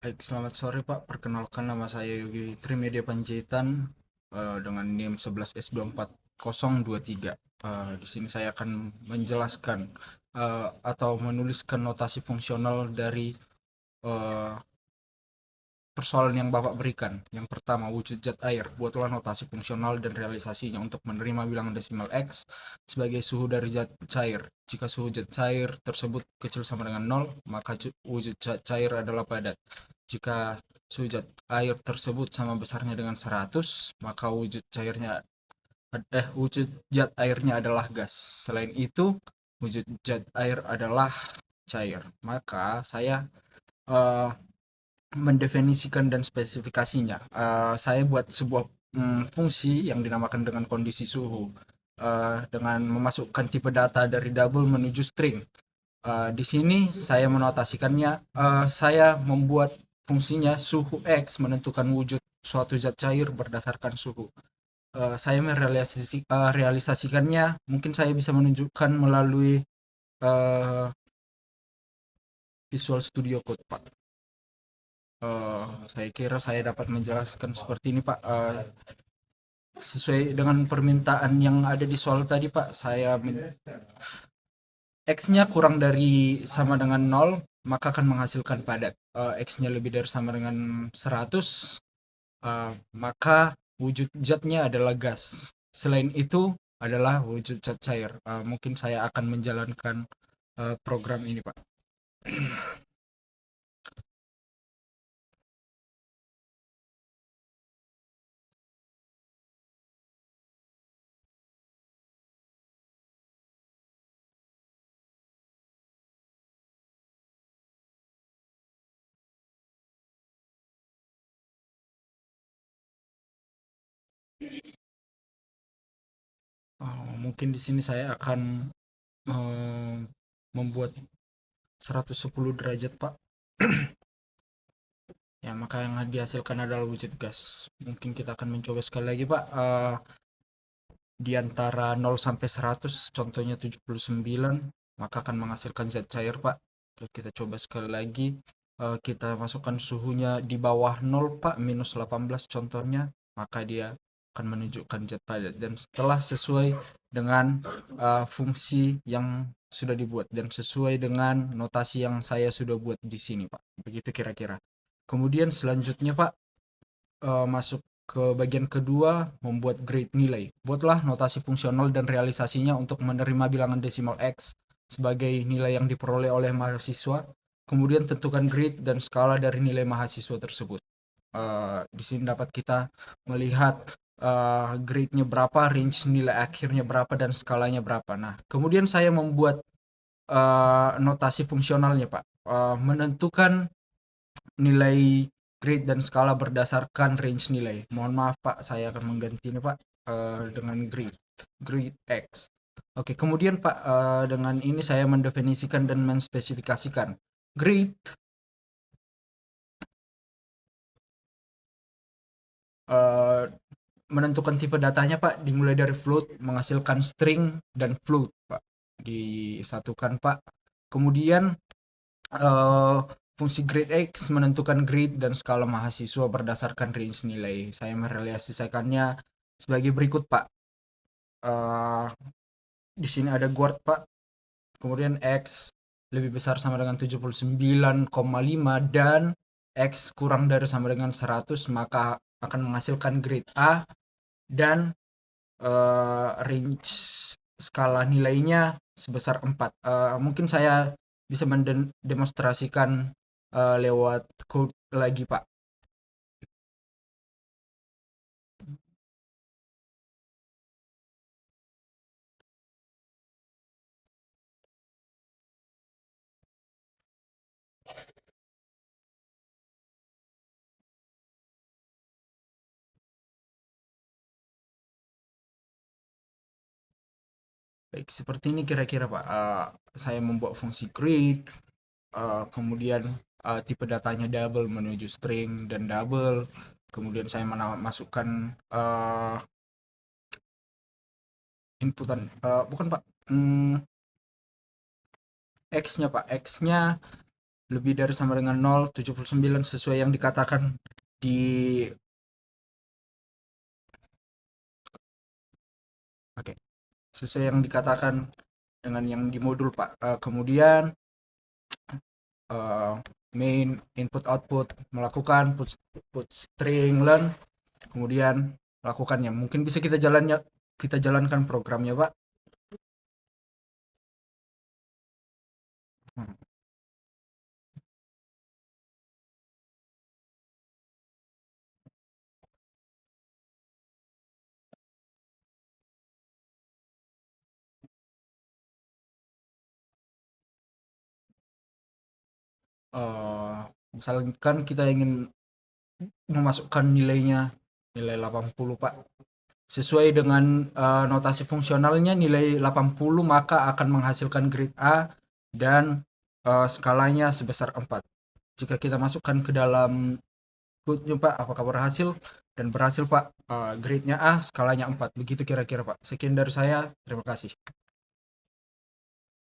Baik, selamat sore Pak. Perkenalkan nama saya Yogi Trimedia Panjaitan dengan NIM 11S24023. Di sini saya akan menjelaskan atau menuliskan notasi fungsional dari eh, persoalan yang Bapak berikan. Yang pertama, wujud zat air. Buatlah notasi fungsional dan realisasinya untuk menerima bilangan desimal X sebagai suhu dari zat cair. Jika suhu zat cair tersebut kecil sama dengan nol, maka wujud zat cair adalah padat. Jika suhu zat air tersebut sama besarnya dengan 100, maka wujud zat airnya adalah gas. Selain itu, wujud zat air adalah cair. Maka saya eh, mendefinisikan dan spesifikasinya. Saya buat sebuah fungsi yang dinamakan dengan kondisi suhu dengan memasukkan tipe data dari double menuju string. Di sini saya menotasikannya, saya membuat fungsinya suhu X menentukan wujud suatu zat cair berdasarkan suhu. Saya merealisasikannya, mungkin saya bisa menunjukkan melalui uh, Visual Studio Code, Pak. Saya kira saya dapat menjelaskan seperti ini, Pak. Sesuai dengan permintaan yang ada di soal tadi, Pak, X-nya kurang dari sama dengan nol, maka akan menghasilkan padat. X-nya lebih dari sama dengan 100, maka wujud zatnya adalah gas. Selain itu adalah wujud zat cair. Mungkin saya akan menjalankan program ini, Pak. Mungkin di sini saya akan eh, membuat 110 derajat, Pak. Ya, maka yang dihasilkan adalah wujud gas. Mungkin kita akan mencoba sekali lagi, Pak. Di antara 0 sampai 100, contohnya 79, maka akan menghasilkan zat cair, Pak. Terus kita coba sekali lagi. Kita masukkan suhunya di bawah 0, Pak, minus 18 contohnya, maka dia akan menunjukkan zat padat. Dan setelah sesuai dengan fungsi yang sudah dibuat dan sesuai dengan notasi yang saya sudah buat di sini, Pak. Begitu kira-kira. Kemudian selanjutnya, Pak, masuk ke bagian kedua, membuat grade nilai. Buatlah notasi fungsional dan realisasinya untuk menerima bilangan desimal X sebagai nilai yang diperoleh oleh mahasiswa. Kemudian tentukan grade dan skala dari nilai mahasiswa tersebut. Di sini dapat kita melihat grade-nya berapa, range nilai akhirnya berapa, dan skalanya berapa. Nah, kemudian saya membuat notasi fungsionalnya, Pak. Menentukan nilai grade dan skala berdasarkan range nilai. Mohon maaf, Pak, saya akan mengganti ini, Pak, dengan grade X. Oke, kemudian, Pak, dengan ini saya mendefinisikan dan menspesifikasikan grade eh, menentukan tipe datanya, Pak, dimulai dari float, menghasilkan string dan float, Pak, disatukan, Pak. Kemudian eh, fungsi grade X menentukan grade dan skala mahasiswa berdasarkan range nilai. Saya merealisasikannya sebagai berikut, Pak. Eh, di sini ada guard, Pak. Kemudian X lebih besar sama dengan 79,5 dan X kurang dari sama dengan 100, maka akan menghasilkan grade A, dan range skala nilainya sebesar 4. Mungkin saya bisa mendemonstrasikan lewat code lagi, Pak. Baik, seperti ini kira-kira, Pak. Saya membuat fungsi create, kemudian tipe datanya double menuju string dan double. Kemudian saya masukkan inputan, bukan, Pak, X-nya, Pak. X-nya lebih dari sama dengan 0, 79 sesuai yang dikatakan di oke, sesuai yang dikatakan dengan yang di modul Pak. Kemudian eh, main input output melakukan put string learn, kemudian lakukannya. Mungkin bisa kita jalankan programnya Pak. Hmm. Eh, Misalkan kita ingin memasukkan nilai 80 Pak. Sesuai dengan notasi fungsionalnya nilai 80 maka akan menghasilkan grade A dan skalanya sebesar 4. Jika kita masukkan ke dalam code Pak, apakah berhasil? Dan berhasil Pak, grade-nya A, skalanya 4. Begitu kira-kira Pak. Sekian dari saya, terima kasih.